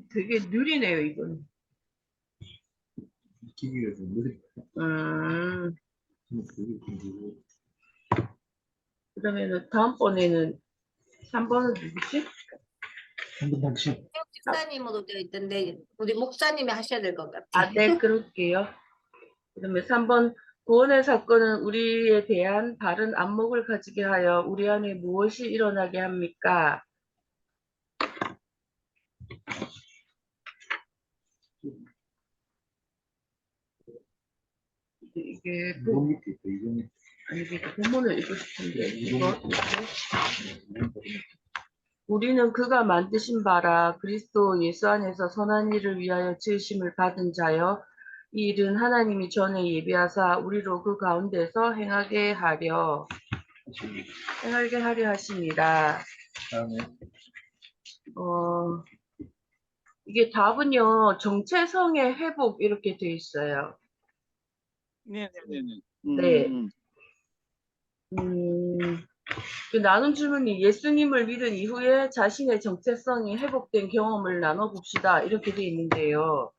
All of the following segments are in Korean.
되게 느리네요, 이건. 기기가 좀 느리고 음, 그게 힘들고. 그러면은 다음번에는 3번은 누구지? 한번 당신 집사님으로 되어 있던데 우리 목사님이 하셔야 될 것 같아. 네, 그럴게요. 그러면 3번, 구원의 사건은 우리에 대한 바른 안목을 가지게 하여 우리 안에 무엇이 일어나게 합니까? 이게 이번 밑에 있다. 이번 밑에. 아니 이게 본문을 읽고 싶은데 이번 이거 우리는 그가 만드신 바라 그리스도 예수 안에서 선한 일을 위하여 지으심을 받은 자여 이 일은 하나님이 전에 예비하사 우리로 그 가운데서 행하게 하려 하십니다. 다음에 어, 이게 답은요 정체성의 회복 이렇게 돼 있어요. 네네네네. 네. 그 나눈 질문이 예수님을 믿은 이후에 자신의 정체성이 회복된 경험을 나눠봅시다. 이렇게 돼 있는데요.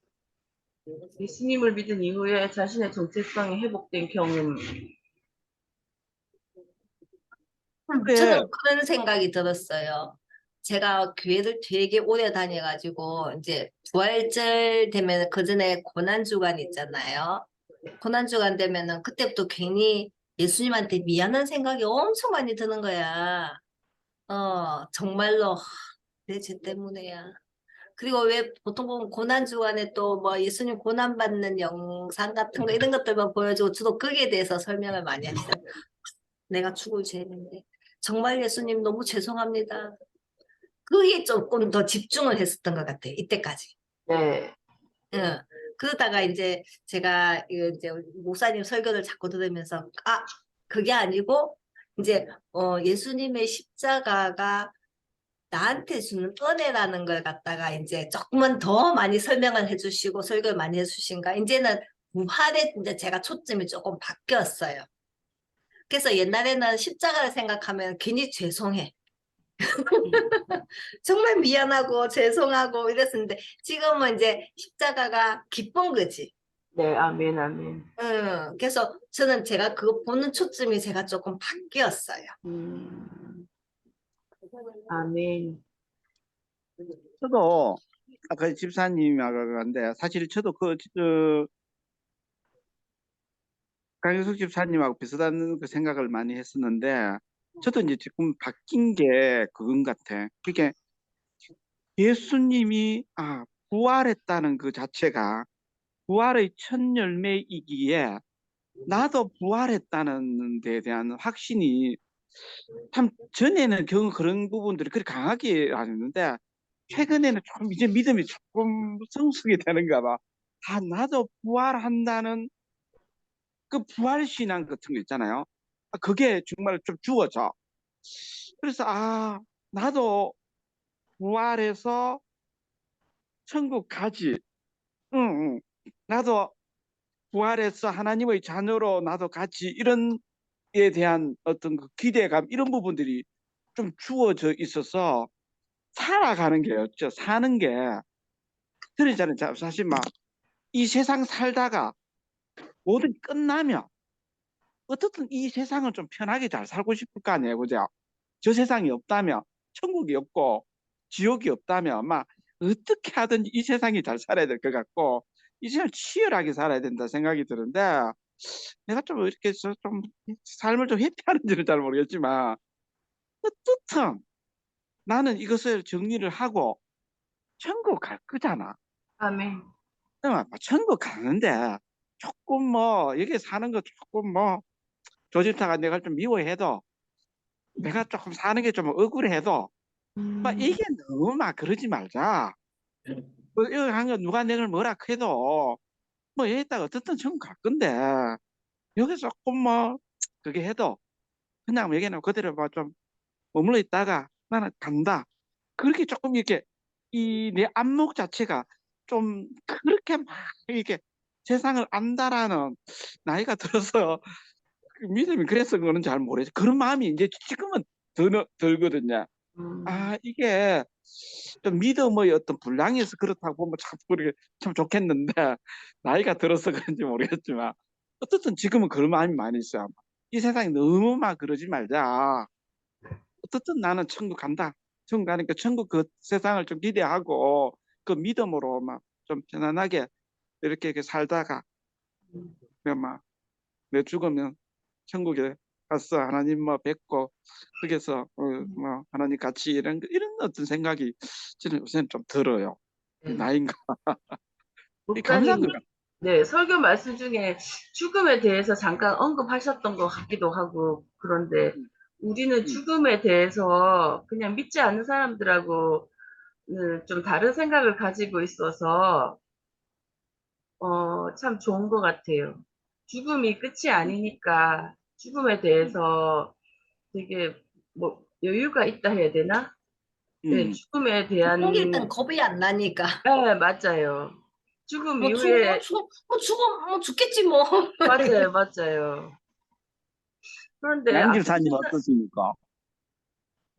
예수님을 믿은 이후에 자신의 정체성이 회복된 경험. 저는 그런 생각이 들었어요. 제가 교회를 되게 오래 다녀가지고 이제 부활절 되면 그 전에 고난주간 있잖아요. 고난주간 되면은 그때부터 괜히 예수님한테 미안한 생각이 엄청 많이 드는 거야. 정말로 내 죄 때문에야. 그리고 왜 보통 보면 고난주간에 또 뭐 예수님 고난받는 영상 같은 거 이런 것들만 보여주고 주로 거기에 대해서 설명을 많이 했어요. 내가 죽을 죄인인데 정말 예수님 너무 죄송합니다. 그게 조금 더 집중을 했었던 것 같아요. 이때까지. 네. 응. 그러다가 이제 제가 이제 목사님 설교를 자꾸 들으면서 그게 아니고 이제 예수님의 십자가가 나한테 주는 은혜라는 걸 갖다가 이제 조금은 더 많이 설명을 해주시고 설교를 많이 해주신가. 이제는 부활에 이제 제가 초점이 조금 바뀌었어요. 그래서 옛날에는 십자가를 생각하면 괜히 죄송해. 정말 미안하고 죄송하고 이랬었는데 지금은 이제 십자가가 기쁜 거지. 네, 아멘, 아멘. 그래서 저는 제가 그거 보는 초점이 제가 조금 바뀌었어요. 아멘. 저도 아까 집사님하고 그런데 사실 저도 강효숙 집사님하고 비슷한 그 생각을 많이 했었는데 저도 이제 지금 바뀐 게 그건 같아. 그게 예수님이 부활했다는 그 자체가 부활의 첫 열매이기에 나도 부활했다는 데 대한 확신이 참 전에는 겨우 그런 부분들이 그렇게 강하게 안 했는데 최근에는 좀 이제 믿음이 조금 성숙이 되는가 봐. 나도 부활한다는 그 부활신앙 같은 거 있잖아요. 그게 정말 좀 주어져. 그래서 나도 부활해서 천국 가지. 응, 응. 나도 부활해서 하나님의 자녀로 나도 가지. 이런 에 대한 어떤 그 기대감 이런 부분들이 좀 주어져 있어서 살아가는 게였죠. 사는 게 그러잖아요. 사실 막 이 세상 살다가 모든 끝나면 어떻든 이 세상을 좀 편하게 잘 살고 싶을 거 아니에요. 그죠? 저 세상이 없다면 천국이 없고 지옥이 없다면 막 어떻게 하든지 이 세상이 잘 살아야 될 것 같고 이 세상 치열하게 살아야 된다 생각이 드는데 내가 좀 이렇게 좀 삶을 좀 회피하는지는 잘 모르겠지만 어떻든 나는 이것을 정리를 하고 천국 갈 거잖아. 아멘. 천국 가는데 조금 뭐 여기 사는 거 조금 뭐 조집사가 내가 좀 미워해도 내가 조금 사는 게 좀 억울해도 막 이게 너무 막 그러지 말자. 뭐 이거 한거 누가 내걸 뭐라 해도 뭐 여기다가 어떻든 천국 갈 건데 여기 조금 뭐 그게 해도 그냥 여기는 그대로 뭐 좀 머물러 있다가 나는 간다. 그렇게 조금 이렇게 이 내 안목 자체가 좀 그렇게 막 이렇게 세상을 안다라는 나이가 들어서 그 믿음이 그래서 그거는 잘 모르겠어요. 그런 마음이 이제 지금은 들거든요. 이게 좀 믿음의 어떤 분량에서 그렇다고 보면 참 그렇게 참 좋겠는데 나이가 들어서 그런지 모르겠지만 어쨌든 지금은 그런 마음이 많이 있어요. 이 세상에 너무 막 그러지 말자. 어쨌든 나는 천국 간다. 천국 가니까 천국 그 세상을 좀 기대하고 그 믿음으로 막 좀 편안하게 이렇게 살다가 그냥 막 내 죽으면 천국에 가서 하나님 뭐 뵙고 거기서 뭐 하나님 같이 이런 어떤 생각이 저는 요새는 좀 들어요. 이 네. 나이인가 이 감사한 목사님, 것 같아요. 네, 설교 말씀 중에 죽음에 대해서 잠깐 언급하셨던 것 같기도 하고, 그런데 우리는 음, 죽음에 대해서 그냥 믿지 않는 사람들하고 좀 다른 생각을 가지고 있어서, 참 좋은 것 같아요. 죽음이 끝이 아니니까 죽음에 대해서 되게 뭐 여유가 있다 해야 되나? 네, 음, 죽음에 대한, 생길 땐 겁이 안 나니까. 네, 맞아요. 죽음 이후에, 죽겠지 뭐. 맞아요, 맞아요. 그런데 양 앞서 집사님 어떠십니까?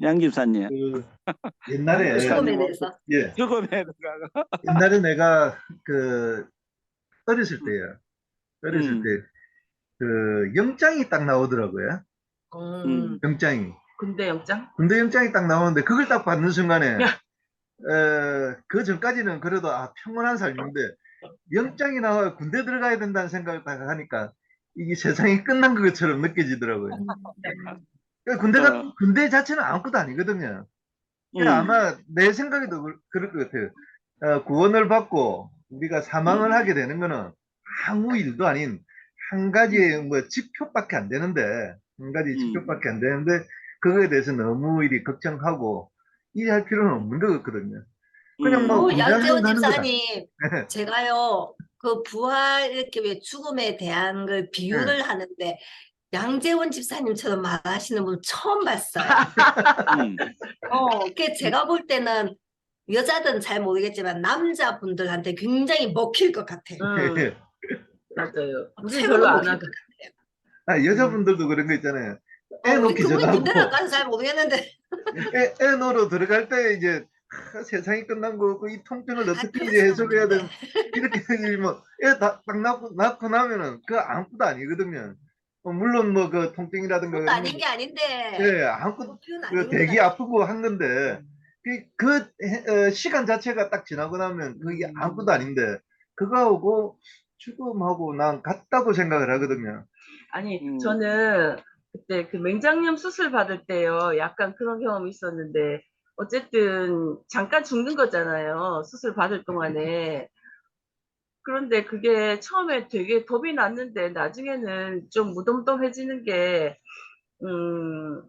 양 집사님. 그 양 옛날에 죽음에 집사님 대해서. 예 죽음에 들어가. 옛날에 내가 그 어렸을 음, 때요. 어렸을 음, 때 그 영장이 딱 나오더라고요. 음. 음, 영장이. 군대 영장? 군대 영장이 딱 나오는데 그걸 딱 받는 순간에 그 전까지는 그래도 평온한 삶인데 영장이 나와 군대 들어가야 된다는 생각을 딱 하니까 이게 세상이 끝난 것처럼 느껴지더라고요. 그러니까 어, 군대 자체는 아무것도 아니거든요. 그러니까 음, 아마 내 생각에도 그럴 것 같아요. 구원을 받고 우리가 사망을 음, 하게 되는 거는 아무 일도 아닌 한 가지의 뭐 지표밖에 안 되는데, 한 가지 음, 지표밖에 안 되는데, 그거에 대해서 너무 이리 걱정하고 일할 필요는 없는 것 같거든요. 그냥 뭐 군대 한 번 양재원 가는 거다. 집사님, 제가요, 그 부활, 이렇게 왜 죽음에 대한 그 예. 비유를 하는데, 양재원 집사님처럼 말하시는 분 처음 봤어요. 음, 그 제가 볼 때는 여자들은 잘 모르겠지만 남자분들한테 굉장히 먹힐 것 같아요. 음, 맞아요. 우린 별로 최고로 안 먹힐 것 하거든. 같아요. 여자분들도 그런 거 있잖아요. 애 우리 놓기 그분이 군대를 안 전하고, 가서 잘 모르겠는데. 애 놓으러 들어갈 때 이제 세상이 끝난 거고 이 통증을 어떻게 이제 그렇진 해소해야 않은데. 되는 이렇게 뭐 애 딱 낳고 나면은 그 아무것도 아니거든요. 물론 뭐 그 통증이라든가 그것도 그런 건 아닌 게 아닌데, 예, 아무것도 그건 그 아닌 것 대기 같아요. 아프고 한 건데 시간 자체가 딱 지나고 나면 그게 아무것도 아닌데 그거하고 죽음하고 난 같다고 생각을 하거든요. 아니, 음, 저는 그때 그 맹장염 수술 받을 때요, 약간 그런 경험이 있었는데, 어쨌든 잠깐 죽는 거잖아요. 수술 받을 동안에. 그런데 그게 처음에 되게 겁이 났는데, 나중에는 좀 무덤덤해지는 게, 음,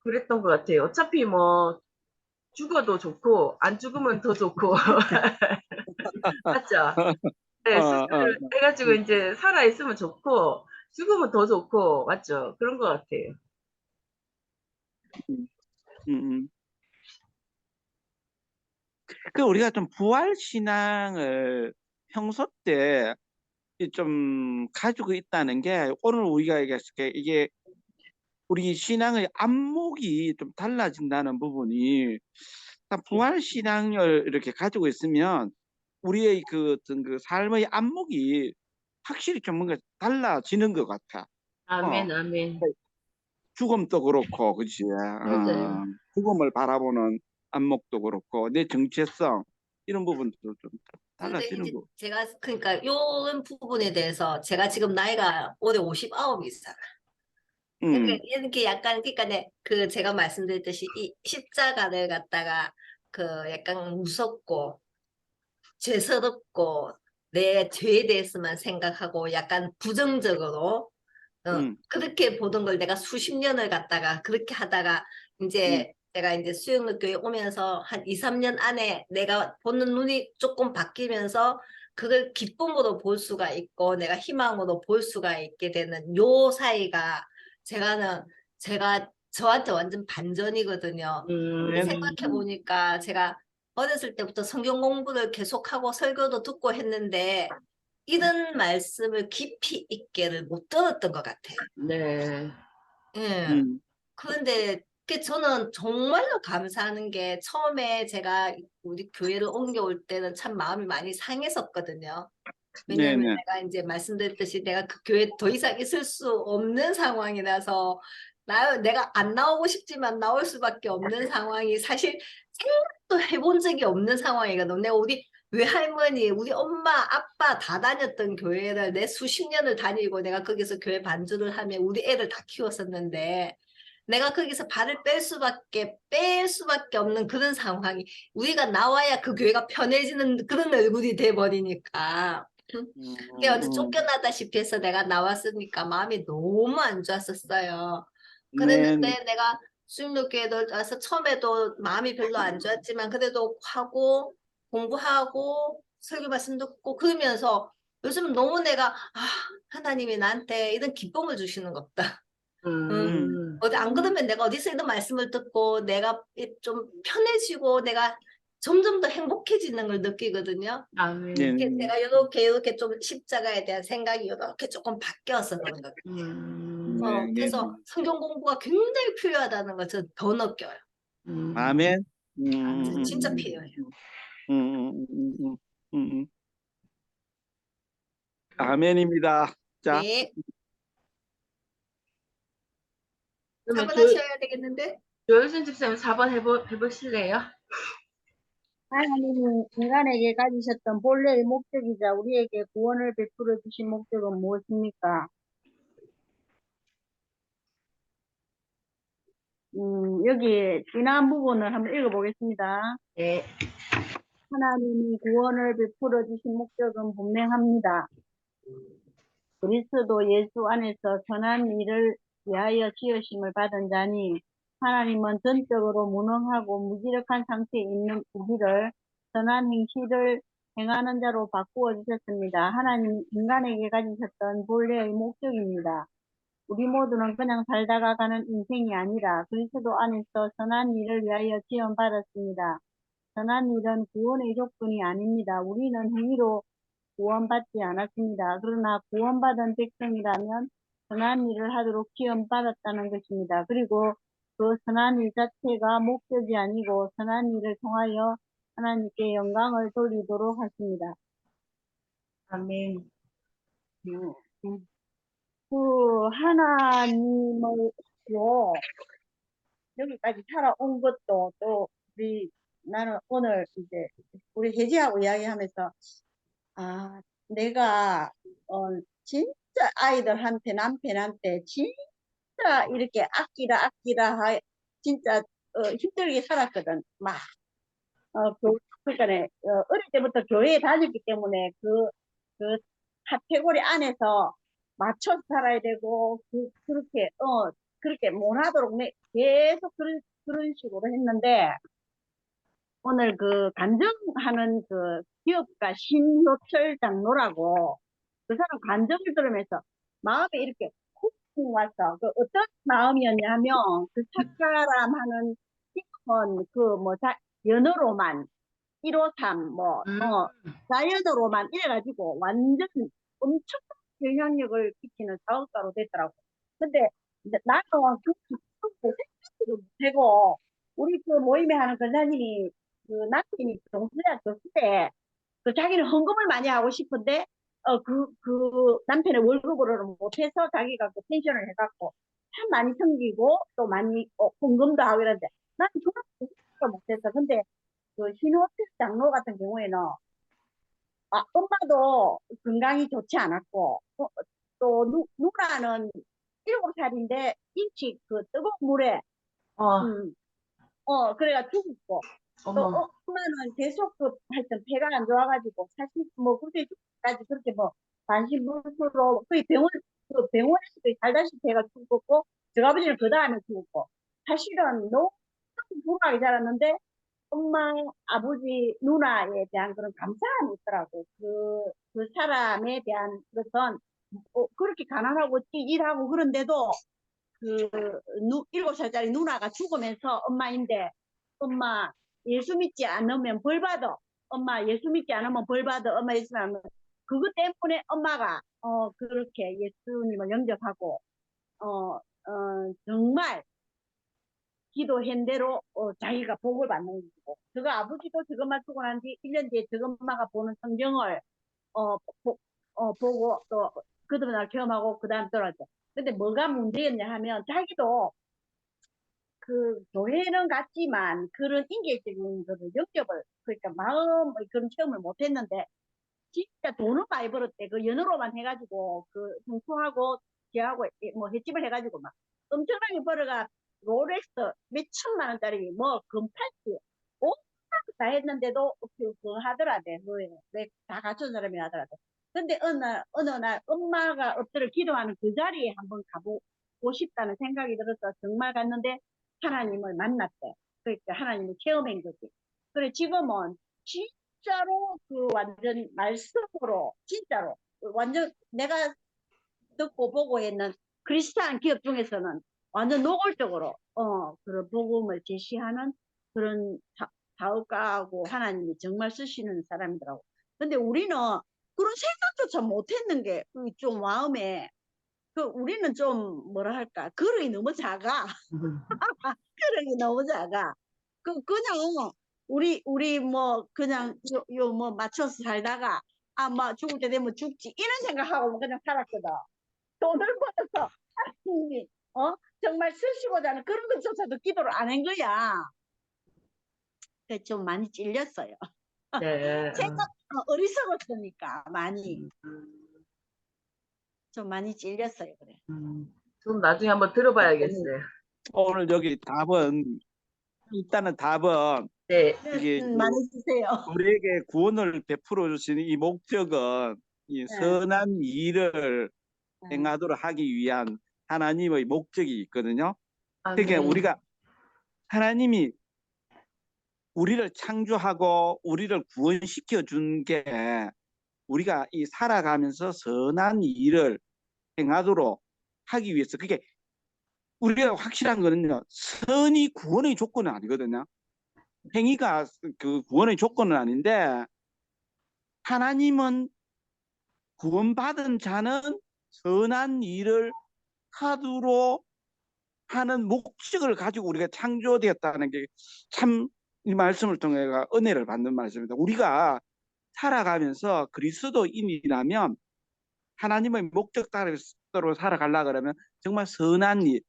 그랬던 것 같아요. 어차피 뭐, 죽어도 좋고, 안 죽으면 더 좋고. 맞죠? 네, 어, 수술을 해가지고 이제 살아있으면 좋고, 죽으면 더 좋고, 맞죠? 그런 것 같아요. 음, 음. 그 우리가 좀 부활 신앙을 평소 때 좀 가지고 있다는 게 오늘 우리가 이게 우리 신앙의 안목이 좀 달라진다는 부분이 부활 신앙을 이렇게 가지고 있으면 우리의 그 어떤 그 삶의 안목이 확실히 좀 뭔가 달라지는 것 같아. 아멘, 어, 아멘. 죽음도 그렇고, 그치? 맞아요. 죽음을 바라보는 안목도 그렇고, 내 정체성 이런 부분도 좀 근데 달라지는 이제 거. 제가, 그러니까, 이런 부분에 대해서 제가 지금 나이가 올해 59이잖아. 그러니까 음, 이렇게 약간, 그러니까 제가 말씀드렸듯이 이 십자가를 갖다가 그 약간 무섭고 죄스럽고 내 죄에 대해서만 생각하고 약간 부정적으로 음, 그렇게 보던 걸 내가 수십 년을 갖다가 그렇게 하다가 음, 이제 내가 이제 수영로 교회 오면서 한 2, 3년 안에 내가 보는 눈이 조금 바뀌면서 그걸 기쁨으로 볼 수가 있고 내가 희망으로 볼 수가 있게 되는 요 사이가 제가 저한테 완전 반전이거든요. 근데 아멘. 생각해 보니까 제가 어렸을 때부터 성경 공부를 계속하고 설교도 듣고 했는데 이런 말씀을 깊이 있게를 못 들었던 것 같아요. 네. 예. 음, 그런데 그 저는 정말로 감사하는 게 처음에 제가 우리 교회를 옮겨올 때는 참 마음이 많이 상했었거든요. 왜냐면 네네. 내가 이제 말씀드렸듯이 내가 그 교회에 더 이상 있을 수 없는 상황이라서 내가 안 나오고 싶지만 나올 수밖에 없는 상황이 사실 생각도 해본 적이 없는 상황이거든. 내가 우리 외할머니, 우리 엄마, 아빠 다 다녔던 교회를 내 수십 년을 다니고 내가 거기서 교회 반주를 하며 우리 애들 다 키웠었는데 내가 거기서 발을 뺄 수밖에 없는 그런 상황이 우리가 나와야 그 교회가 편해지는 그런 얼굴이 돼버리니까 근데 어제 쫓겨나다시피 해서 내가 나왔으니까 마음이 너무 안 좋았었어요. 네. 그랬는데 내가 수영육교에도 와서 처음에도 마음이 별로 안 좋았지만 그래도 하고 공부하고 설교 말씀 듣고 그러면서 요즘 너무 내가 하나님이 나한테 이런 기쁨을 주시는 것 같다. 응. 음. 어디 안 그러면 내가 어디서 이런 말씀을 듣고 내가 좀 편해지고 내가 점점 더 행복해지는 걸 느끼거든요. 아멘. 네. 제가 이렇게 좀 십자가에 대한 생각이 이렇게 조금 바뀌어서 그런 것 같아요. 네. 그래서 성경 공부가 굉장히 필요하다는 것을 더 느껴요. 아멘. 진짜 필요해요. 음, 음, 음, 음. 아멘입니다. 자, 네, 그러면 4번 하셔야 되겠는데? 조효순 집사님 4번 해보실래요? 하나님이 인간에게 가지셨던 본래의 목적이자 우리에게 구원을 베풀어 주신 목적은 무엇입니까? 여기 지난 부분을 한번 읽어보겠습니다. 네. 하나님이 구원을 베풀어 주신 목적은 분명합니다. 그리스도 예수 안에서 선한 일을 위하여 지으심을 받은 자니 하나님은 전적으로 무능하고 무기력한 상태에 있는 우리를 선한 행실을 행하는 자로 바꾸어 주셨습니다. 하나님이 인간에게 가지셨던 본래의 목적입니다. 우리 모두는 그냥 살다가 가는 인생이 아니라 그리스도 안에서 선한 일을 위하여 지원받았습니다. 선한 일은 구원의 조건이 아닙니다. 우리는 행위로 구원받지 않았습니다. 그러나 구원받은 백성이라면 선한 일을 하도록 지원받았다는 것입니다. 그리고 그 선한 일 자체가 목적이 아니고 선한 일을 통하여 하나님께 영광을 돌리도록 하십니다. 아멘. 음, 음. 그 하나님으로 여기까지 살아온 것도 또 나는 오늘 이제 우리 혜지하고 이야기하면서 내가 진짜 아이들한테 남편한테 진짜 이렇게 아끼라 진짜 힘들게 살았거든. 막 그러니까 어릴 때부터 교회에 다녔기 때문에 그 카테고리 안에서 맞춰서 살아야 되고 그렇게 못하도록 계속 그런 식으로 했는데 오늘 그 간증하는 그 기업가 신효철 장로라고 그 사람 간증을 들으면서 마음에 이렇게 훅 와서 그 어떤 마음이었냐면 그 착가람 하는 그뭐 연어로만 153 자연어로만 이래가지고 완전 엄청 영향력을 끼치는 사업가로 됐더라고. 근데 나는 생각도 못하고 우리 그 모임에 하는 권사님이 그 남편이 동수야 교수대 그 자기는 헌금을 많이 하고 싶은데 그 남편의 월급으로는 못해서 자기가 그 펜션을 해갖고 참 많이 섬기고 또 많이 헌금도 하고 이러는데 나는 그런 거 못했어. 근데 그 신호철 장로 같은 경우에는 엄마도 건강이 좋지 않았고 누나는 7살인데 일찍 그 뜨거운 물에 어, 음, 그래가 죽었고 또 어머. 엄마는 계속 하여튼 배가 안 좋아가지고 사실 뭐 그렇게 죽기까지 그렇게 뭐 반신불수로 거의 병원에서도 살다시피 해가 죽었고 저 아버지는 그 다음에 죽었고 사실은 너무 불안하게 자랐는데 엄마, 아버지, 누나에 대한 그런 감사함이 있더라고. 그 사람에 대한 것은 그렇게 가난하고 일하고 그런데도 그 7살짜리 누나가 죽으면서 엄마인데 엄마 예수 믿지 않으면 벌 받아. 엄마 예수 믿지 않으면 벌 받아. 엄마 예수 믿으면 그것 때문에 엄마가 그렇게 예수님을 영접하고 정말 기도한 대로 자기가 복을 받는 거고 저거 아버지도 저것만 쓰고 난 뒤 1년 뒤에 저거 엄마가 보는 성경을 어, 보고 또 그들날 경험하고 그 다음 떨어져. 근데 뭐가 문제였냐 하면 자기도 그 교회는 갔지만 그런 인격적인 거를 영접을 그러니까 마음의 그런 체험을 못했는데 진짜 돈을 많이 벌었대. 그 연으로만 해가지고 그 형수하고 걔하고 뭐 횟집을 해가지고 막 엄청나게 벌어가 롤렉스 몇 천만 원짜리 뭐 금팔찌 다 했는데도 그 하더라대. 왜다 갖춘 사람이 하더라대. 근데 어느 날 엄마가 엎드려 기도하는 그 자리에 한번 가보고 싶다는 생각이 들어서 정말 갔는데 하나님을 만났대. 그러니까 하나님을 체험한 거지. 그래 지금은 진짜로 그 완전 말씀으로 진짜로 완전 내가 듣고 보고 했는 크리스찬 기업 중에서는 완전 노골적으로 그런 복음을 제시하는 그런 사업가하고 하나님이 정말 쓰시는 사람이더라고. 근데 우리는 그런 생각조차 못했는 게 좀 마음에 그 우리는 좀 뭐라 할까 그릇이 너무 작아. 그릇이 너무 작아. 그냥 우리 뭐 그냥 요 뭐 맞춰서 살다가 뭐 죽을 때 되면 죽지 이런 생각하고 그냥 살았거든. 돈을 벌어서 하나님이 정말 쓰시고자 하는 그런 것조차도 기도를 안 한 거야. 그래서 좀 많이 찔렸어요. 네. 제가 어리석었으니까 많이 좀 많이 찔렸어요. 그래. 좀 나중에 한번 들어봐야겠어요. 오늘 여기 답은 일단은 답은 네. 이게 말해주세요. 우리에게 구원을 베풀어 주시는 이 목적은 이 네. 선한 일을 네. 행하도록 하기 위한 하나님의 목적이 있거든요. 그러니까 아멘. 우리가 하나님이 우리를 창조하고 우리를 구원시켜 준 게 우리가 이 살아가면서 선한 일을 행하도록 하기 위해서 그게 우리가 확실한 거는요. 선이 구원의 조건은 아니거든요. 행위가 그 구원의 조건은 아닌데 하나님은 구원받은 자는 선한 일을 하도록 하는 목적을 가지고 우리가 창조되었다는 게 참 이 말씀을 통해 은혜를 받는 말씀입니다. 우리가 살아가면서 그리스도인이라면 하나님의 목적대로 살아가려 그러면 정말 선한 일,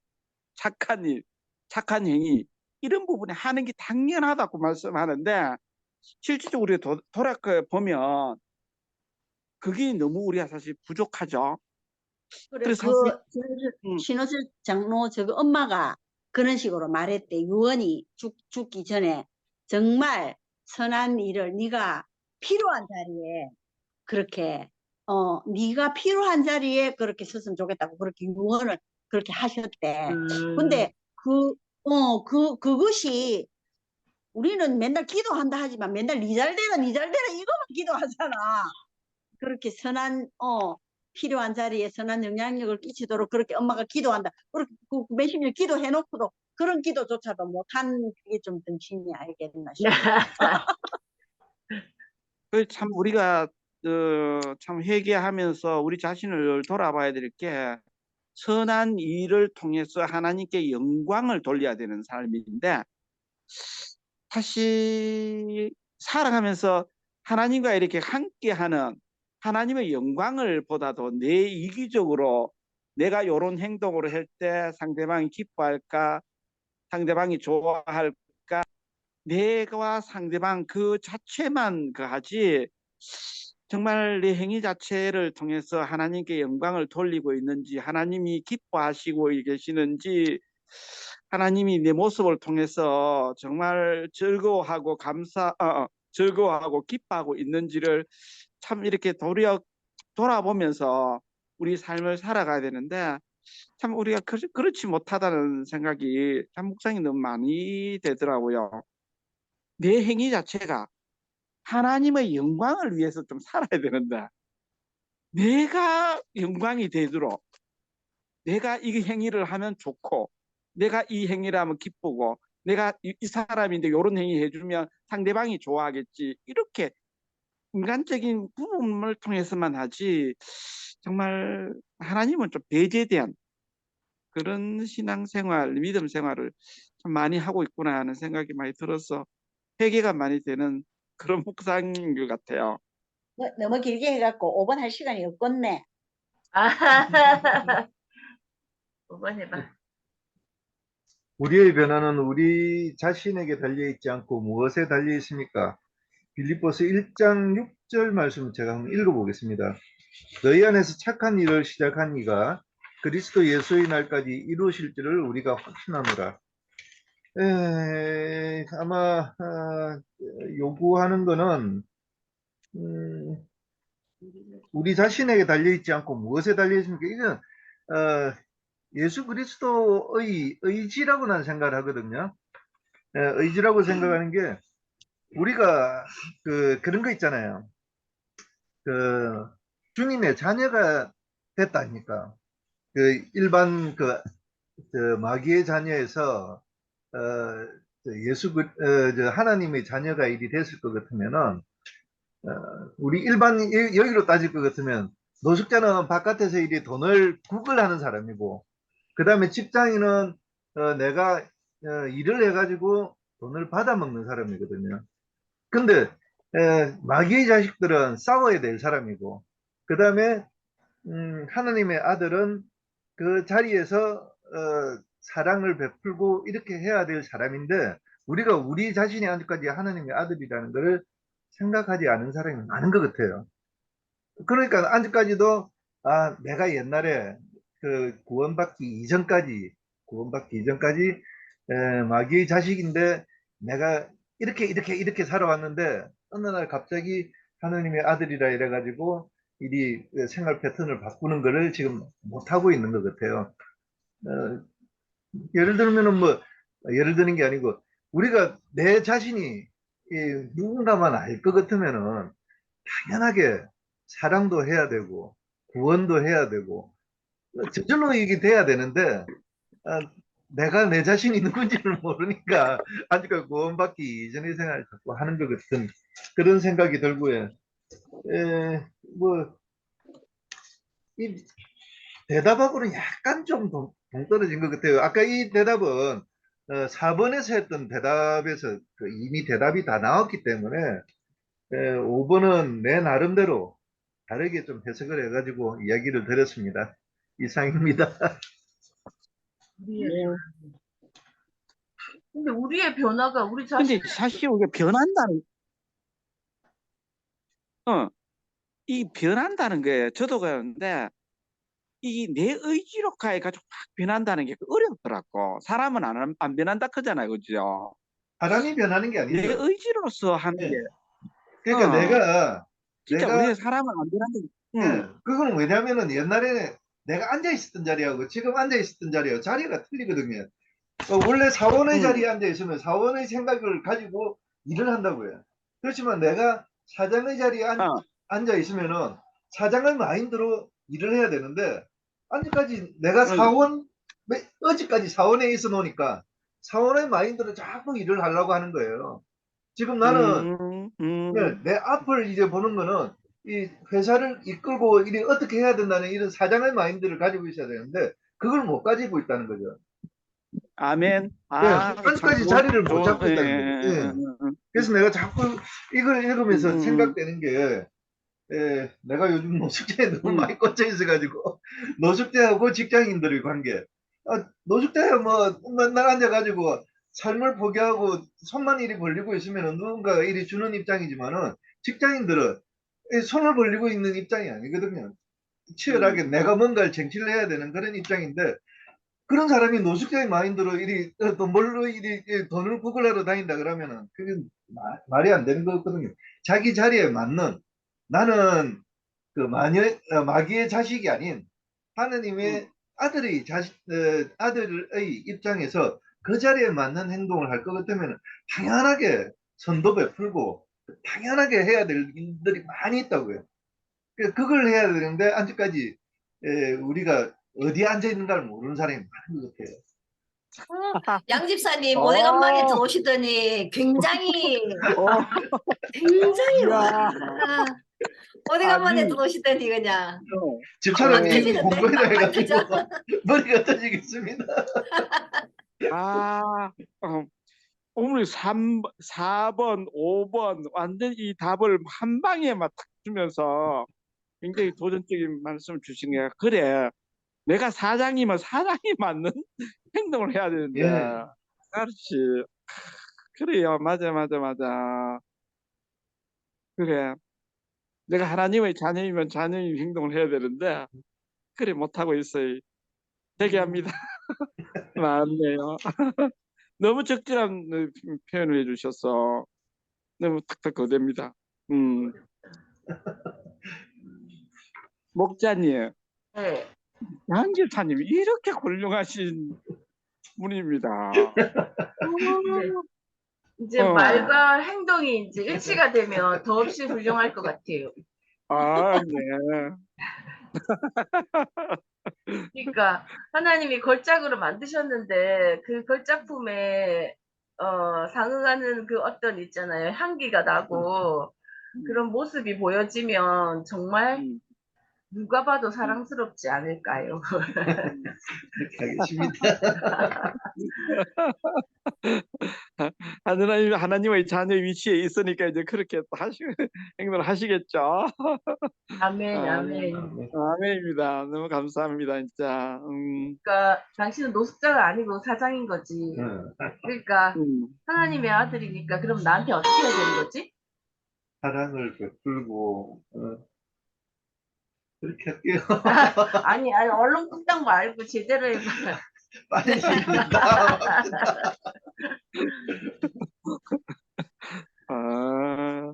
착한 행위 이런 부분에 하는 게 당연하다고 말씀하는데 실질적으로 우리가 돌아가 보면 그게 너무 우리가 사실 부족하죠. 그래 그래서 사실 신호철 장로 저거 엄마가 그런 식으로 말했대. 유언이 죽기 전에 정말 선한 일을 네가 필요한 자리에 그렇게 네가 필요한 자리에 그렇게 섰으면 좋겠다고 그렇게 유언을 그렇게 하셨대. 근데 그것이 우리는 맨날 기도한다 하지만 맨날 니 잘되라 이거만 기도하잖아. 그렇게 선한 필요한 자리에 선한 영향력을 끼치도록 그렇게 엄마가 기도한다. 그렇게 그 몇십 년 기도해놓고도 그런 기도조차도 못한 그게 좀 등신이 알겠나 싶어. 참 우리가 참 회개하면서 우리 자신을 돌아봐야 될 게 선한 일을 통해서 하나님께 영광을 돌려야 되는 삶인데 사실 살아가면서 하나님과 이렇게 함께하는 하나님의 영광을 보다도 내 이기적으로 내가 이런 행동을 할 때 상대방이 기뻐할까 상대방이 좋아할까 내가 상대방 그 자체만 하지 정말 내 행위 자체를 통해서 하나님께 영광을 돌리고 있는지 하나님이 기뻐하시고 계시는지 하나님이 내 모습을 통해서 정말 즐거워하고 기뻐하고 있는지를 참 이렇게 돌아보면서 우리 삶을 살아가야 되는데 참 우리가 그렇지 못하다는 생각이 참 묵상이 너무 많이 되더라고요. 내 행위 자체가 하나님의 영광을 위해서 좀 살아야 되는데 내가 영광이 되도록 내가 이 행위를 하면 좋고 내가 이 행위를 하면 기쁘고 내가 이 사람인데 이런 행위 해주면 상대방이 좋아하겠지 이렇게 인간적인 부분을 통해서만 하지 정말 하나님은 좀 배제된 그런 신앙생활, 믿음 생활을 참 많이 하고 있구나 하는 생각이 많이 들어서 회개가 많이 되는 그런 묵상인 것 같아요. 너무 길게 해갖고 5번 할 시간이 없겠네. 아, 5번 해봐. 우리의 변화는 우리 자신에게 달려 있지 않고 무엇에 달려 있습니까? 빌립보서 1장 6절 말씀 제가 한번 읽어보겠습니다. 너희 안에서 착한 일을 시작한 이가 그리스도 예수의 날까지 이루실 줄을 우리가 확신하노라. 아마 요구하는 거는 우리 자신에게 달려있지 않고 무엇에 달려있습니까? 이건 예수 그리스도의 의지라고 난 생각을 하거든요. 의지라고 생각하는 게 우리가 그런 거 있잖아요. 주님의 자녀가 됐다 아닙니까? 일반 마귀의 자녀에서 하나님의 자녀가 일이 됐을 것 같으면은 우리 일반 여기로 따질 것 같으면 노숙자는 바깥에서 일이 돈을 구걸하는 사람이고 그 다음에 직장인은 내가 일을 해가지고 돈을 받아먹는 사람이거든요. 근데 마귀의 자식들은 싸워야 될 사람이고 그 다음에 하나님의 아들은 그 자리에서 사랑을 베풀고 이렇게 해야 될 사람인데 우리가 우리 자신이 아직까지 하나님의 아들이라는 것을 생각하지 않은 사람이 많은 것 같아요. 그러니까 아직까지도 내가 옛날에 구원받기 이전까지 마귀의 자식인데 내가 이렇게 살아왔는데 어느 날 갑자기 하나님의 아들이라 이래가지고 이 생활 패턴을 바꾸는 것을 지금 못하고 있는 것 같아요. 예를 들면은 예를 드는 게 아니고 우리가 내 자신이 누군가만 알 것 같으면은 당연하게 사랑도 해야 되고 구원도 해야 되고 저절로 이게 돼야 되는데 내가 내 자신이 누군지를 모르니까 아직까지 구원받기 이전의 생활을 자꾸 하는 것 같은 그런 생각이 들고요. 이 대답하고는 약간 좀 동떨어진 것 같아요. 아까 이 대답은 4번에서 했던 대답에서 이미 대답이 다 나왔기 때문에 5번은 내 나름대로 다르게 좀 해석을 해가지고 이야기를 드렸습니다. 이상입니다. 근데 우리의 변화가 우리 근데 자신 사실 우리가 변한다는 이 변한다는 게 저도 그러는데 이 내 의지로 가지고 막 변한다는 게 어렵더라고. 사람은 안 변한다 크잖아요, 그죠? 사람이 변하는 게 내 아니죠. 의지로서 하는 게 예. 그러니까 진짜 내가 우리가 사람은 안 변한다. 예, 그거는 왜냐면은 옛날에 내가 앉아 있었던 자리하고 지금 앉아 있었던 자리하고 자리가 틀리거든요. 원래 사원의 음, 자리에 앉아 있으면 사원의 생각을 가지고 일을 한다고요. 그렇지만 내가 사장의 자리에 어, 앉아 있으면은 사장의 마인드로 일을 해야 되는데 아직까지 내가 음, 어제까지 사원에 있어 놓으니까 사원의 마인드로 자꾸 일을 하려고 하는 거예요. 지금 나는 음, 네, 내 앞을 이제 보는 거는 이 회사를 이끌고 이게 어떻게 해야 된다는 이런 사장의 마인드를 가지고 있어야 되는데 그걸 못 가지고 있다는 거죠. 아멘. 예, 참 아직까지 자리를 못 좋은, 잡고 있다는 거죠. 예. 그래서 내가 자꾸 이걸 읽으면서 음, 생각되는 게 내가 요즘 노숙자에 너무 음, 많이 꽂혀 있어가지고 노숙자하고 직장인들의 관계. 노숙자야 뭐 맨날 앉아가지고 삶을 포기하고 손만 이리 벌리고 있으면 누군가 이리 주는 입장이지만은 직장인들은 손을 벌리고 있는 입장이 아니거든요. 치열하게 내가 뭔가를 쟁취를 해야 되는 그런 입장인데 그런 사람이 노숙자의 마인드로 이리 돈 벌러 이리 돈을 구걸하러 다닌다 그러면은 그게 말이 안 되는 거거든요. 자기 자리에 맞는 나는 마귀의 자식이 아닌 음. 하느님의 아들의 입장에서 그 자리에 맞는 행동을 할 것 같으면 당연하게 선도 베풀고 당연하게 해야 될 일들이 많이 있다고요. 그걸 해야 되는데 아직까지 우리가 어디에 앉아 있는가를 모르는 사람이 많은 것 같아요. 양 집사님 오래간만에 어, 들어오시더니 어, 굉장히 이야, 오래간만에 아니, 들어오시더니 그냥 집사람이 빵빵 어, 터지는데 공부해라 빵빵 해가지고 터져. 머리가 터지겠습니다. 아, 오늘 4번, 5번 완전 이 답을 한 방에 막 탁 주면서 굉장히 도전적인 말씀을 주신 게 그래. 내가 사장이면 사장이 맞는 행동을 해야 되는데. 예. 그렇지. 그래요. 맞아, 맞아, 맞아. 그래. 내가 하나님의 자녀이면 자녀인 행동을 해야 되는데, 그래, 못하고 있어요. 회개합니다. 맞네요. 너무 적절한 표현을 해주셔서 너무 탁탁 거됩니다. 목자님, 네. 양길사님 이렇게 훌륭하신 분입니다. 이제, 이제 어, 말과 행동이 이제 일치가 되면 더없이 훌륭할 것 같아요. 아, 네. 그러니까 하나님이 걸작으로 만드셨는데 그 걸작품에 상응하는 그 어떤 있잖아요. 향기가 나고 음, 그런 모습이 보여지면 정말 음, 누가 봐도 음, 사랑스럽지 않을까요? 음. 그렇게 하겠습니다. 하나님의 자녀 위치에 있으니까 이제 그렇게 또 행동을 하시겠죠. 아멘, 아멘. 아멘. 네. 아멘입니다. 너무 감사합니다, 진짜. 그러니까 당신은 노숙자가 아니고 사장인 거지. 그러니까 음. 하나님의 아들이니까 그럼 나한테 어떻게 해야 되는 거지? 사랑을 베풀고 그렇게 할게요. 아니, 아니, 얼렁뚱땅 말고 제대로 해봐. 빨리 됩니다. 아,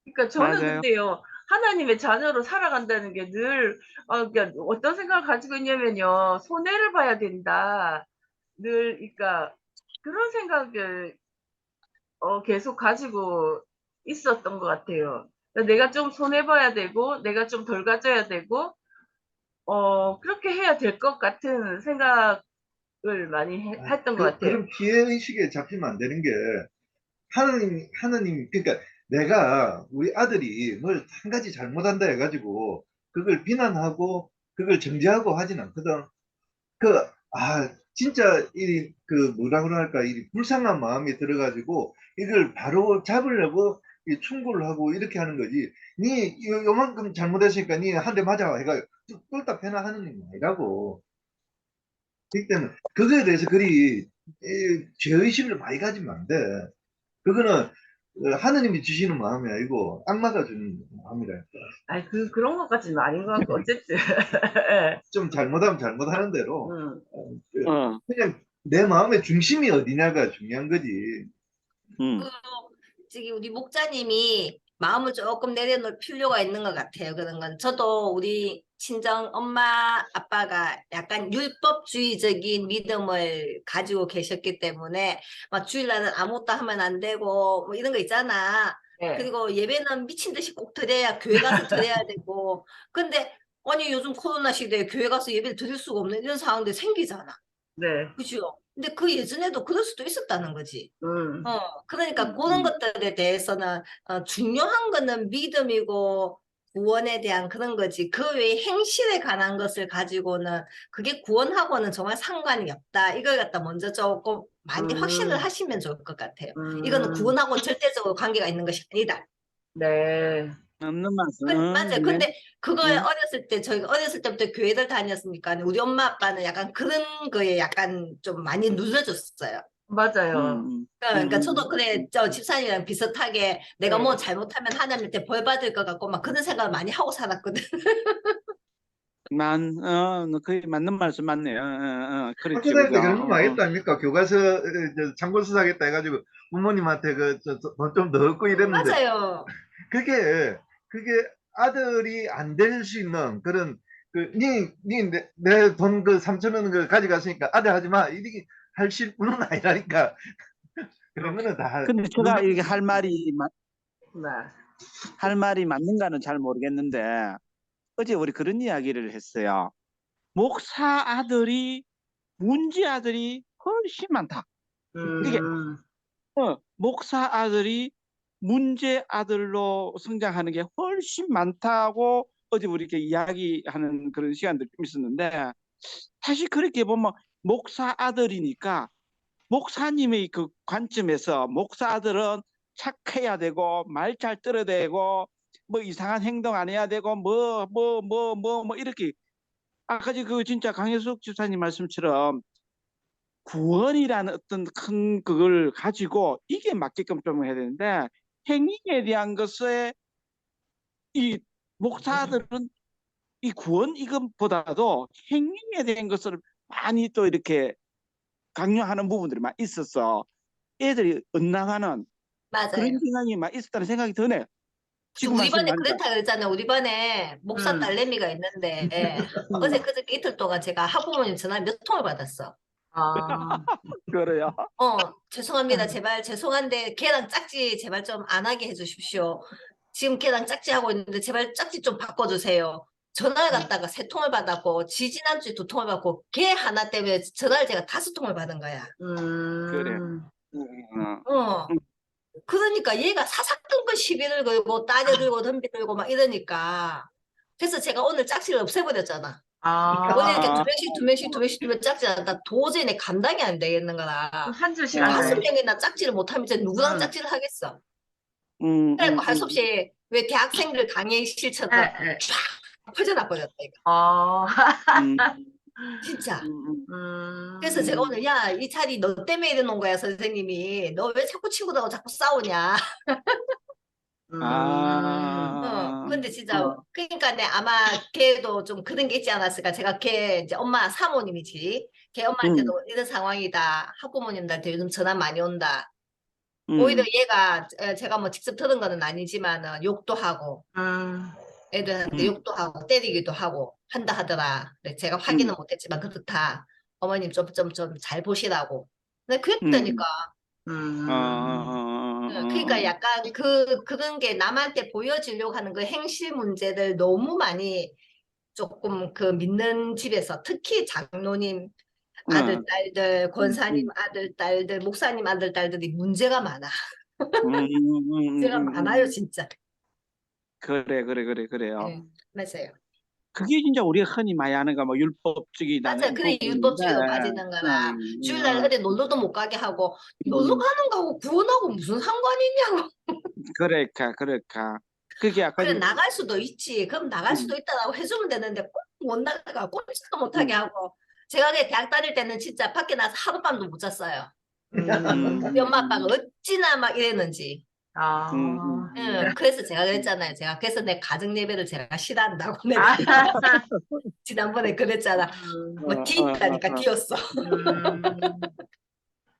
그러니까 저는 맞아요. 근데요, 하나님의 자녀로 살아간다는 게 늘, 그러니까 어떤 생각을 가지고 있냐면요, 손해를 봐야 된다. 늘, 그러니까 그런 생각을 계속 가지고 있었던 것 같아요. 그러니까 내가 좀 손해봐야 되고, 내가 좀 덜 가져야 되고, 그렇게 해야 될 것 같은 생각을 많이 했던 것 같아요. 그런 피해의식에 잡히면 안 되는 게 하느님, 그러니까 내가 우리 아들이 뭘 한 가지 잘못한다 해가지고 그걸 비난하고 그걸 정죄하고 하진 않거든. 그, 진짜, 뭐라 그럴까, 이 불쌍한 마음이 들어가지고, 이걸 바로 잡으려고 이 충고를 하고 이렇게 하는 거지. 요만큼 잘못했으니까 니 한 대 맞아. 해가 뚫딱 패나 하는 게 아니라고. 그렇기 때문에, 그거에 대해서 죄의식을 많이 가지면 안 돼. 그거는 하느님이 주시는 마음이 아니고, 악마가 주는 마음이라. 아니, 그런 것까지는 아닌 것 같고, 어쨌든. 좀 잘못하면 잘못하는 대로, 음. 어, 그냥 내 마음의 중심이 어디냐가 중요한 거지. 음, 그 저기 우리 목자님이 마음을 조금 내려놓을 필요가 있는 것 같아요. 그런 건 저도 우리 친정 엄마 아빠가 약간 율법주의적인 믿음을 가지고 계셨기 때문에 막 주일날은 아무것도 하면 안 되고 뭐 이런 거 있잖아. 네. 그리고 예배는 미친 듯이 꼭 드려야 교회 가서 드려야 되고. 근데 아니 요즘 코로나 시대에 교회 가서 예배를 드릴 수가 없는 이런 상황들이 생기잖아. 네. 그죠? 근데 그 예전에도 그럴 수도 있었다는 거지. 음. 그러니까 그런 것들에 대해서는 중요한 거는 믿음이고 구원에 대한 그런 거지. 그 외에 행실에 관한 것을 가지고는 그게 구원하고는 정말 상관이 없다. 이걸 갖다 먼저 조금 많이 확신을 음. 하시면 좋을 것 같아요. 이거는 음. 구원하고는 절대적으로 관계가 있는 것이 아니다. 네. 없는 말씀. 맞아요. 네. 근데 그거에 네. 어렸을 때 저희가 어렸을 때부터 교회를 다녔으니까 우리 엄마 아빠는 약간 그런 거에 약간 좀 많이 눌러줬어요. 맞아요. 그러니까 저도 그래 저 집사님이랑 비슷하게 내가 뭐 네. 잘못하면 하나님한테 벌 받을 것 같고 막 그런 생각을 많이 하고 살았거든. 그게 맞는 말씀 맞네요. 학교 그렇지, 다닐 그죠? 때 그런 거 많이 했다 아닙니까? 교과서 참고 수사하겠다 해가지고 부모님한테 돈 좀 더 얻고 이랬는데 맞아요. 그게 아들이 안 될 수 있는 그런 내 돈 그 3천 원 그 가져갔으니까 아들 하지 마 이렇게 할 실분은 아니라니까 그런 거는 다 근데 제가 이게 할 말이 맞는가는 잘 모르겠는데, 어제 우리 그런 이야기를 했어요. 목사 아들이, 문지 아들이 훨씬 많다. 이게, 음. 목사 아들이 문제 아들로 성장하는 게 훨씬 많다고 어제 우리 이렇게 이야기하는 그런 시간들이 좀 있었는데, 사실 그렇게 보면 목사 아들이니까 목사님의 그 관점에서 목사 아들은 착해야 되고 말 잘 들어야 되고 뭐 이상한 행동 안 해야 되고 뭐 이렇게 아까 그 진짜 강혜숙 집사님 말씀처럼 구원이라는 어떤 큰 그걸 가지고 이게 맞게끔 좀 해야 되는데 행위에 대한 것에 이 목사들은 이 구원 이것보다도 행위에 대한 것을 많이 또 이렇게 강요하는 부분들이 막 있어서 애들이 엇나가는 그런 맞아요. 경향이 막 있었다는 생각이 드네요. 지금 우리 반에 말씀하니까. 그렇다 그랬잖아요. 우리 반에 목사 음. 딸내미가 있는데 어제 그저께 이틀 동안 제가 학부모님 전화 몇 통을 받았어. 아, 그래요. 죄송합니다. 제발 죄송한데 걔랑 짝지 제발 좀 안 하게 해주십시오. 지금 걔랑 짝지 하고 있는데 제발 짝지 좀 바꿔주세요. 전화를 갖다가 3통을 받았고 지지난주에 2통을 받고 걔 하나 때문에 전화를 제가 5통을 받은 거야. 그래. 음, 어. 그러니까 얘가 사사건건 시비를 걸고 따져들고 덤비들고 막 이러니까 그래서 제가 오늘 짝지를 없애버렸잖아. 원래 이렇게 아, 두 명씩 짝지 하다 도저히 내 감당이 안 되겠는 거라. 한 줄씩 그래, 하네. 5명이나 짝지를 못하면 이제 누구랑 음. 짝지를 하겠어. 음, 그래갖고 할 수 없이 왜 대학생들 강의실처럼 에. 쫙 퍼져나 버렸다 이거. 아, 음, 진짜. 음, 그래서 제가 오늘 야 이 자리 너 때문에 이러는 거야 선생님이. 너 왜 자꾸 친구들하고 자꾸 싸우냐. 아, 근데 진짜 그러니까 내 아마 걔도 좀 그런 게 있지 않았을까. 제가 걔 이제 엄마 사모님이지. 걔 엄마한테도 이런 상황이다. 학부모님들한테 요즘 전화 많이 온다. 오히려 얘가 제가 뭐 직접 들은 거는 아니지만 욕도 하고 애들한테 욕도 하고 때리기도 하고 한다 하더라. 근데 제가 확인은 못했지만 그렇다. 어머님 좀 잘 보시라고. 근데 그랬다니까. 그러니까 약간 그런 게 남한테 보여지려고 하는 그 행실 문제들 너무 많이 조금 그 믿는 집에서 특히 장로님 아들, 딸들, 권사님 아들, 딸들, 목사님 아들, 딸들이 문제가 많아. 문제가 많아요, 진짜. 그래요. 네, 맞아요. 그게 진짜 우리가 흔히 많이 하는 거 뭐 율법주의라는 맞아. 그래, 부분인데, 율법주의로 빠지는 거라. 주일날 어디 놀러도 못 가게 하고, 놀러 가는 거하고 구원하고 무슨 상관이 있냐고. 그러니까. 그게 아까 그래, 나갈 수도 있지. 그럼 나갈 수도 있다라고 해주면 되는데, 꼭 못 나가, 꼼짝도 못하게 하고. 제가 그냥 대학 다닐 때는 진짜 밖에 나서 하룻밤도 못 잤어요. 우리 엄마 아빠가 어찌나 막 이랬는지. 그래서 제가 그랬잖아요. 그래서 내 가정 예배를 제가 싫어한다고 내가 지난번에 그랬잖아. 뭐 뒤있다니까 뒤였어.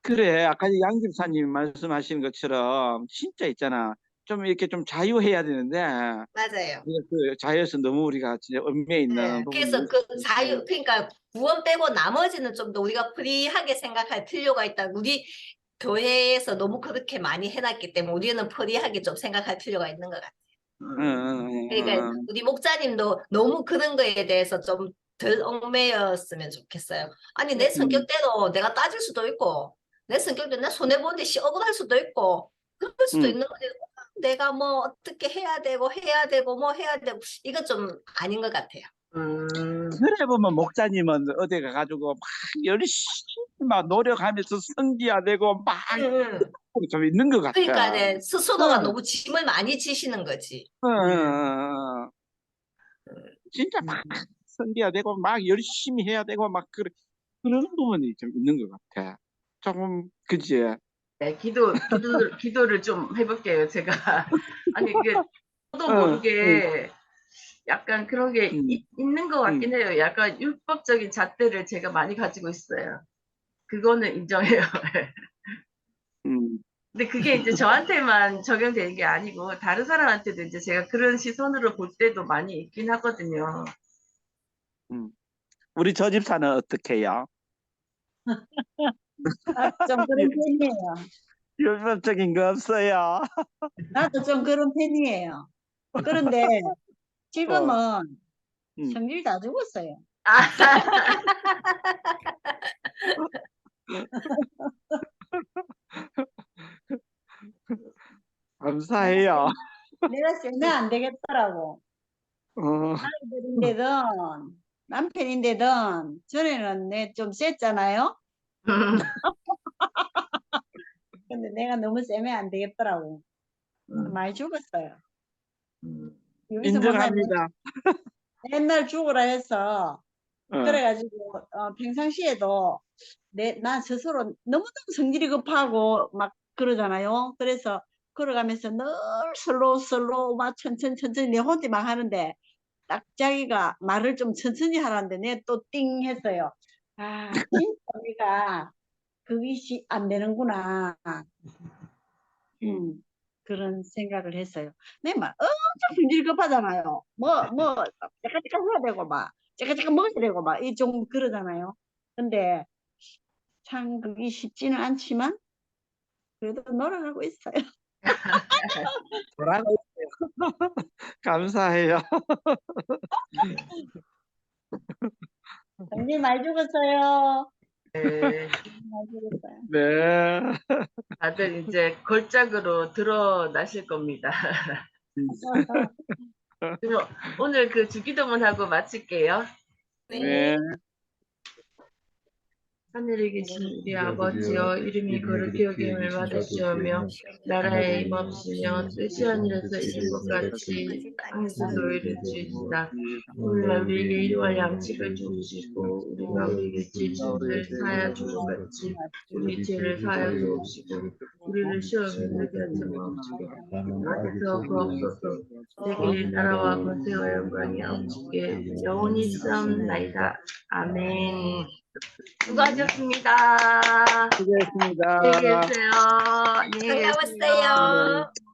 그래, 아까 양 집사님이 말씀하신 것처럼 진짜 있잖아. 좀 이렇게 좀 자유해야 되는데 맞아요. 그 자유에서 너무 우리가 진짜 얽매여 있는 부분이 그래서 그 있어요. 자유, 그러니까 구원 빼고 나머지는 좀 더 우리가 프리하게 생각할 필요가 있다. 우리 교회에서 너무 그렇게 많이 해놨기 때문에 우리는 프리하게 좀 생각할 필요가 있는 것 같아요. 그러니까 우리 목사님도 너무 그런 거에 대해서 좀 덜 얽매였으면 좋겠어요. 아니 내 성격대로 내가 따질 수도 있고 내 성격대로 내 손해보는데 억울할 수도 있고 그럴 수도 있는 건데 내가 뭐 어떻게 해야 되고 뭐 해야 되고 이건 좀 아닌 것 같아요. 그래 보면 목사님은 어디 가가지고 막 열심히 막 노력하면서 성기야 되고 막 좀 있는 것 같아. 그러니까 네, 스스로가 너무 짐을 많이 지시는 거지. 진짜 막 성기야 되고 막 열심히 해야 되고 막 그런 부분이 좀 있는 것 같아. 조금 그지? 네, 기도를 좀 해볼게요, 제가. 아니, 이게, 저도 모르게 약간 그런 게 있는 것 같긴 해요. 약간 율법적인 잣대를 제가 많이 가지고 있어요. 그거는 인정해요. 근데 그게 이제 저한테만 적용되는 게 아니고, 다른 사람한테도 이제 제가 그런 시선으로 볼 때도 많이 있긴 하거든요. 우리 저 집사는 어떻게 해요? 좀 그런 편이에요. 율법적인 거 없어요. 나도 좀 그런 편이에요. 그런데 지금은 성질 다 죽었어요. 감사해요. 내가 세면 안 되겠더라고. 어, 아이들인데든 남편인데든 전에는 내 좀 셌잖아요. 근데 내가 너무 세면 안 되겠더라고. 많이 죽었어요. 여기서 보면 인정합니다. 맨날 죽으라 해서 어. 그래가지고 평상시에도 나 스스로 너무너무 성질이 급하고 막 그러잖아요. 그래서 걸어가면서 늘 슬로우 막 천천히 내 혼자 막 하는데 딱 자기가 말을 좀 천천히 하라는데 내 또 띵 했어요. 아 진짜 우리가 그것이 안 되는구나. 그런 생각을 했어요. 내 막 엄청 성질이 급하잖아요. 째까째까 해야 되고 막 째까째까 먹어야 되고 막 이 좀 그러잖아요. 근데 참 그게 쉽지는 않지만 그래도 노력하고 있어요. 돌아가세요. 감사해요. 성질 많이 죽었어요. 네, 많이 죽었어요. 네. 다들 이제 걸작으로 드러나실 겁니다. 그럼 오늘 그 주기도문 하고 마칠게요. 네. 하늘에 계신 우리 아버지여 이름이 거룩히 여김을 받으시오며 나라에 임없으며 뜻이 하늘에서 이룬 것 같이 땅에서도 이루어지이다. 오늘날 우리에게 일용할 양식을 주시고 우리가 우리에게 죄 지은 죄를 사하여 준 것 같이 우리 죄를 사하여 주옵시고 우리를 시험에 들게 하지 마옵시고 악에서 구하옵소서. 내게 나라와 권세와 영광이 아버지께 영원히 있사옵나이다. 아멘. 수고하셨습니다. 수고했습니다. 안녕히 계세요. 안녕히 계세요. 반가웠어요.